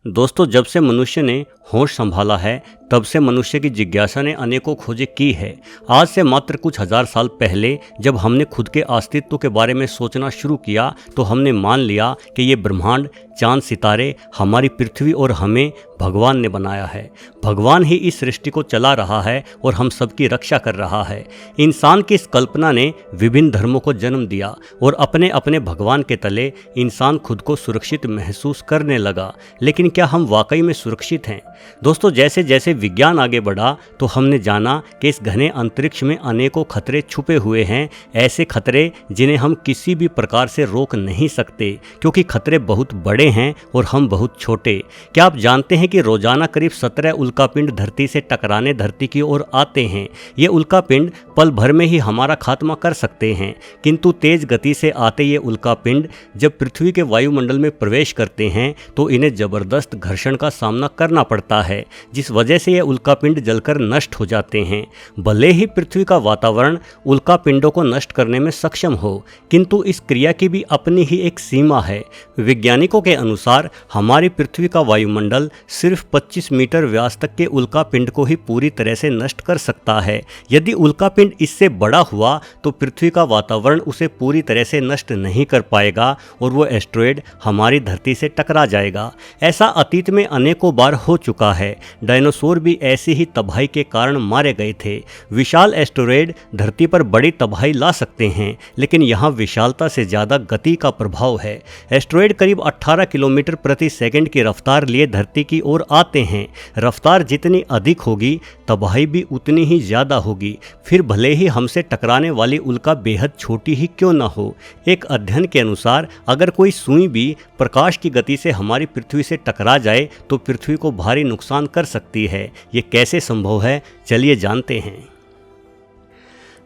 दोस्तों, जब से मनुष्य ने होश संभाला है तब से मनुष्य की जिज्ञासा ने अनेकों खोजें की है। आज से मात्र कुछ हजार साल पहले जब हमने खुद के अस्तित्व के बारे में सोचना शुरू किया तो हमने मान लिया कि ये ब्रह्मांड, चांद, सितारे, हमारी पृथ्वी और हमें भगवान ने बनाया है। भगवान ही इस सृष्टि को चला रहा है और हम सबकी रक्षा कर रहा है। इंसान की इस कल्पना ने विभिन्न धर्मों को जन्म दिया और अपने अपने भगवान के तले इंसान खुद को सुरक्षित महसूस करने लगा। लेकिन क्या हम वाकई में सुरक्षित हैं? दोस्तों, जैसे जैसे विज्ञान आगे बढ़ा तो हमने जाना कि इस घने अंतरिक्ष में अनेकों खतरे छुपे हुए हैं, ऐसे खतरे जिन्हें हम किसी भी प्रकार से रोक नहीं सकते, क्योंकि खतरे बहुत बड़े हैं और हम बहुत छोटे। क्या आप जानते हैं कि रोजाना करीब 17 उल्कापिंड धरती से टकराने धरती की ओर आते हैं? ये उल्कापिंड पल भर में ही हमारा खात्मा कर सकते हैं, किंतु तेज गति से आते ये उल्कापिंड जब पृथ्वी के वायुमंडल में प्रवेश करते हैं तो इन्हें जबरदस्त घर्षण का सामना करना पड़ता है, जिस वजह से ये उल्कापिंड जलकर नष्ट हो जाते हैं। भले ही पृथ्वी का वातावरण उल्कापिंडों को नष्ट करने में सक्षम हो, किंतु इस क्रिया की भी अपनी ही एक सीमा है। वैज्ञानिकों के अनुसार हमारी पृथ्वी का वायुमंडल सिर्फ 25 मीटर व्यास तक के उल्कापिंड को ही पूरी तरह से नष्ट कर सकता है। यदि उल्कापिंड इससे बड़ा हुआ तो पृथ्वी का वातावरण उसे पूरी तरह से नष्ट नहीं कर पाएगा और वो एस्टेरॉयड हमारी धरती से टकरा जाएगा। ऐसा अतीत में अनेकों बार हो चुका है। डायनासोर भी ऐसी ही तबाही के कारण मारे गए थे। विशाल एस्टेरॉयड धरती पर बड़ी तबाही ला सकते हैं, लेकिन यहाँ विशालता से ज़्यादा गति का प्रभाव है। एस्टेरॉयड करीब 18 किलोमीटर प्रति सेकंड की रफ्तार लिए धरती की ओर आते हैं। रफ्तार जितनी अधिक होगी तबाही भी उतनी ही ज़्यादा होगी, फिर भले ही हमसे टकराने वाली उल्का बेहद छोटी ही क्यों न हो। एक अध्ययन के अनुसार अगर कोई सुई भी प्रकाश की गति से हमारी पृथ्वी से टकरा जाए तो पृथ्वी को भारी नुकसान कर सकती है। ये कैसे संभव है, चलिए जानते हैं।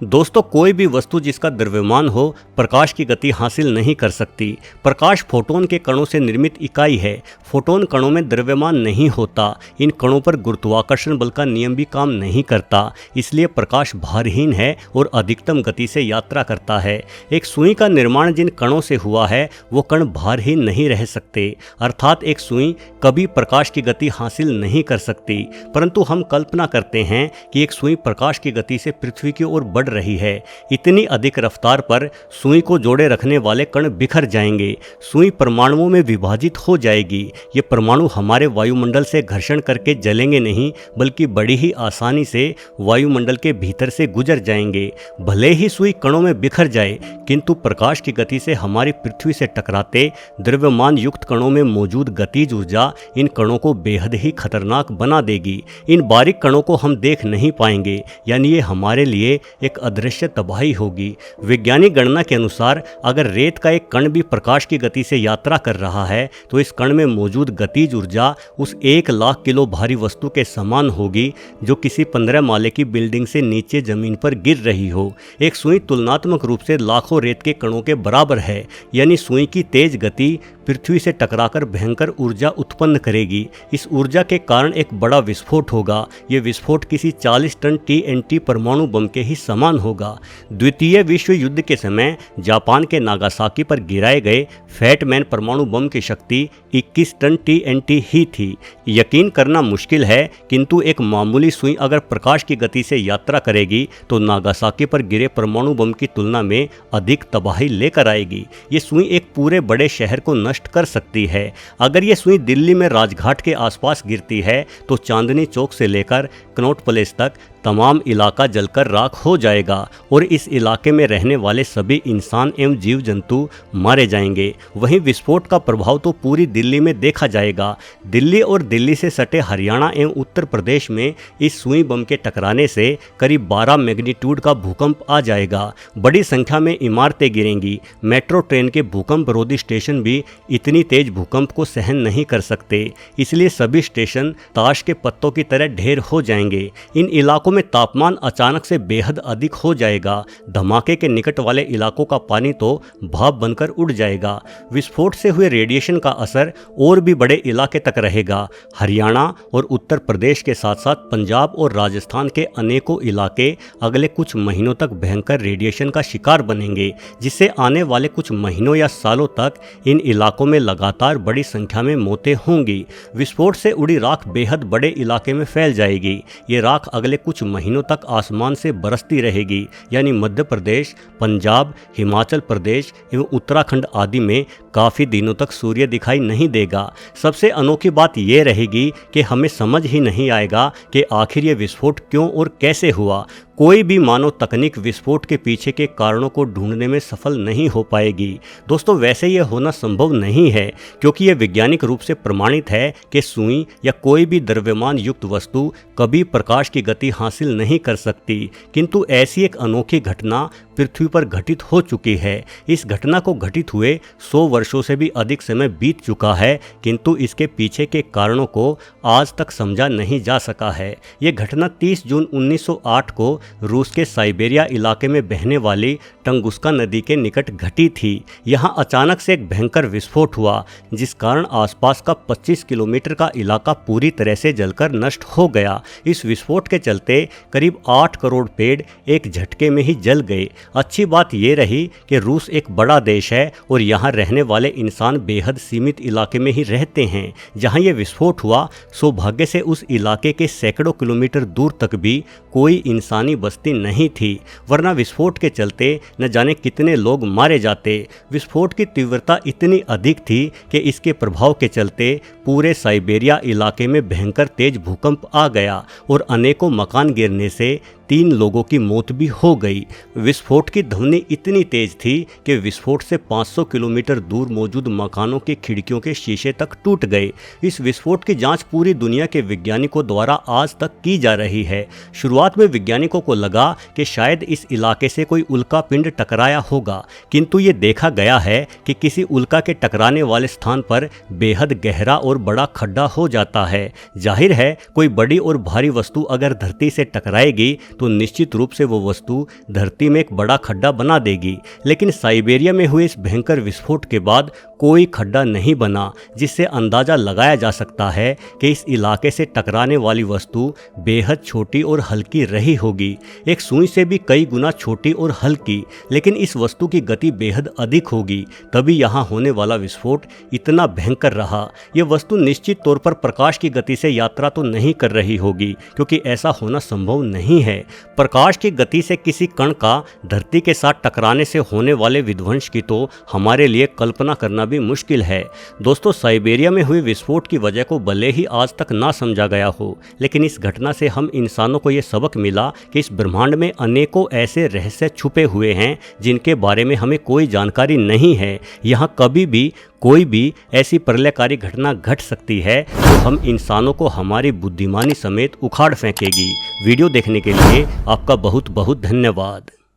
दोस्तों, कोई भी वस्तु जिसका द्रव्यमान हो प्रकाश की गति हासिल नहीं कर सकती। प्रकाश फोटोन के कणों से निर्मित इकाई है। फोटोन कणों में द्रव्यमान नहीं होता। इन कणों पर गुरुत्वाकर्षण बल का नियम भी काम नहीं करता, इसलिए प्रकाश भारहीन है और अधिकतम गति से यात्रा करता है। एक सुई का निर्माण जिन कणों से हुआ है वो कण भारहीन नहीं रह सकते, अर्थात एक सुई कभी प्रकाश की गति हासिल नहीं कर सकती। परंतु हम कल्पना करते हैं कि एक सुई प्रकाश की गति से पृथ्वी की ओर बढ़ रही है। इतनी अधिक रफ्तार पर सुई को जोड़े रखने वाले कण बिखर जाएंगे। सुई परमाणुओं में विभाजित हो जाएगी। ये परमाणु हमारे वायुमंडल से घर्षण करके जलेंगे नहीं, बल्कि बड़ी ही आसानी से वायुमंडल के भीतर से गुजर जाएंगे। भले ही सुई कणों में बिखर जाए, किंतु प्रकाश की गति से हमारी पृथ्वी से टकराते द्रव्यमान युक्त कणों में मौजूद गतिज ऊर्जा इन कणों को बेहद ही खतरनाक बना देगी। इन बारीक कणों को हम देख नहीं पाएंगे, यानी ये हमारे लिए एक अदृश्य तबाही होगी। वैज्ञानिक गणना के अनुसार अगर रेत का एक कण भी प्रकाश की गति से यात्रा कर रहा है तो इस कण में मौजूद गतिज ऊर्जा उस 1 लाख किलो भारी वस्तु के समान होगी जो किसी 15 माले की बिल्डिंग से नीचे जमीन पर गिर रही हो। एक सुई तुलनात्मक रूप से लाखों रेत के कणों के बराबर है, यानी सुई की तेज गति पृथ्वी से टकराकर भयंकर ऊर्जा उत्पन्न करेगी। इस ऊर्जा के कारण एक बड़ा विस्फोट होगा। ये विस्फोट किसी 40 टन TNT परमाणु बम के ही समान होगा। द्वितीय विश्व युद्ध के समय जापान के नागासाकी पर गिराए गए फैटमैन परमाणु बम की शक्ति 21 टन TNT ही थी। यकीन करना मुश्किल है, किंतु एक मामूली सुई अगर प्रकाश की गति से यात्रा करेगी तो नागासाकी पर गिरे परमाणु बम की तुलना में अधिक तबाही लेकर आएगी। ये सुई एक पूरे बड़े शहर को नष्ट कर सकती है। अगर ये सुई दिल्ली में राजघाट के आसपास गिरती है तो चांदनी चौक से लेकर कनॉट प्लेस तक तमाम इलाका जलकर राख हो जाएगा और इस इलाके में रहने वाले सभी इंसान एवं जीव जंतु मारे जाएंगे। वहीं विस्फोट का प्रभाव तो पूरी दिल्ली में देखा जाएगा। दिल्ली और दिल्ली से सटे हरियाणा एवं उत्तर प्रदेश में इस सुई बम के टकराने से करीब 12 मैग्नीट्यूड का भूकंप आ जाएगा। बड़ी संख्या में इमारतें गिरेंगी। मेट्रो ट्रेन के भूकंप रोधी स्टेशन भी इतनी तेज भूकंप को सहन नहीं कर सकते, इसलिए सभी स्टेशन ताश के पत्तों की तरह ढेर हो जाएंगे। इन इलाकों में तापमान अचानक से बेहद अधिक हो जाएगा। धमाके के निकट वाले इलाकों का पानी तो भाप बनकर उड़ जाएगा। विस्फोट से हुए रेडिएशन का असर और भी बड़े इलाके तक रहेगा। हरियाणा और उत्तर प्रदेश के साथ साथ पंजाब और राजस्थान के अनेकों इलाके अगले कुछ महीनों तक भयंकर रेडिएशन का शिकार बनेंगे, जिससे आने वाले कुछ महीनों या सालों तक इन इलाकों में लगातार बड़ी संख्या में मौतें होंगी। विस्फोट से उड़ी राख बेहद बड़े इलाके में फैल जाएगी। ये राख अगले कुछ महीनों तक आसमान से बरसती रहेगी, यानी मध्य प्रदेश, पंजाब, हिमाचल प्रदेश एवं उत्तराखंड आदि में काफ़ी दिनों तक सूर्य दिखाई नहीं देगा। सबसे अनोखी बात यह रहेगी कि हमें समझ ही नहीं आएगा कि आखिर ये विस्फोट क्यों और कैसे हुआ। कोई भी मानव तकनीक विस्फोट के पीछे के कारणों को ढूंढने में सफल नहीं हो पाएगी। दोस्तों, वैसे यह होना संभव नहीं है, क्योंकि यह वैज्ञानिक रूप से प्रमाणित है कि सुई या कोई भी द्रव्यमान युक्त वस्तु कभी प्रकाश की गति हासिल नहीं कर सकती। किंतु ऐसी एक अनोखी घटना पृथ्वी पर घटित हो चुकी है। इस घटना को घटित हुए 100 वर्षों से भी अधिक समय बीत चुका है, किंतु इसके पीछे के कारणों को आज तक समझा नहीं जा सका है। यह घटना 30 जून 1908 को रूस के साइबेरिया इलाके में बहने वाली टंगुस्का नदी के निकट घटी थी। यहां अचानक से एक भयंकर विस्फोट हुआ, जिस कारण आसपास का 25 किलोमीटर का इलाका पूरी तरह से जलकर नष्ट हो गया। इस विस्फोट के चलते करीब 8 करोड़ पेड़ एक झटके में ही जल गए। अच्छी बात यह रही कि रूस एक बड़ा देश है और यहाँ रहने वाले इंसान बेहद सीमित इलाके में ही रहते हैं। जहाँ ये विस्फोट हुआ, सौभाग्य से उस इलाके के सैकड़ों किलोमीटर दूर तक भी कोई इंसानी बस्ती नहीं थी, वरना विस्फोट के चलते न जाने कितने लोग मारे जाते। विस्फोट की तीव्रता इतनी अधिक थी कि इसके प्रभाव के चलते पूरे साइबेरिया इलाके में भयंकर तेज भूकंप आ गया और अनेकों मकान गिरने से 3 लोगों की मौत भी हो गई। विस्फोट की ध्वनि इतनी तेज थी कि विस्फोट से 500 किलोमीटर दूर मौजूद मकानों की खिड़कियों के शीशे तक टूट गए। इस विस्फोट की जांच पूरी दुनिया के वैज्ञानिकों द्वारा आज तक की जा रही है। शुरुआत में वैज्ञानिकों को लगा कि शायद इस इलाके से कोई उल्का पिंड टकराया होगा, किंतु ये देखा गया है कि किसी उल्का के टकराने वाले स्थान पर बेहद गहरा और बड़ा खड्डा हो जाता है। जाहिर है, कोई बड़ी और भारी वस्तु अगर धरती से टकराएगी तो निश्चित रूप से वो वस्तु धरती में एक बड़ा खड्डा बना देगी। लेकिन साइबेरिया में हुए इस भयंकर विस्फोट के बाद कोई खड्डा नहीं बना, जिससे अंदाजा लगाया जा सकता है कि इस इलाके से टकराने वाली वस्तु बेहद छोटी और हल्की रही होगी, एक सुई से भी कई गुना छोटी और हल्की। लेकिन इस वस्तु की गति बेहद अधिक होगी, तभी यहाँ होने वाला विस्फोट इतना भयंकर रहा। यह वस्तु निश्चित तौर पर प्रकाश की गति से यात्रा तो नहीं कर रही होगी, क्योंकि ऐसा होना संभव नहीं है। प्रकाश की गति से किसी कण का धरती के साथ टकराने से होने वाले विध्वंस की तो हमारे लिए कल्पना करना भी मुश्किल है। दोस्तों, साइबेरिया में हुए विस्फोट की वजह को भले ही आज तक ना समझा गया हो, लेकिन इस घटना से हम इंसानों को यह सबक मिला कि इस ब्रह्मांड में अनेकों ऐसे रहस्य छुपे हुए हैं जिनके बारे में हमें कोई जानकारी नहीं है। यहाँ कभी भी कोई भी ऐसी प्रलयकारी घटना घट सकती है जो हम इंसानों को हमारी बुद्धिमानी समेत उखाड़ फेंकेगी। वीडियो देखने के लिए आपका बहुत बहुत धन्यवाद।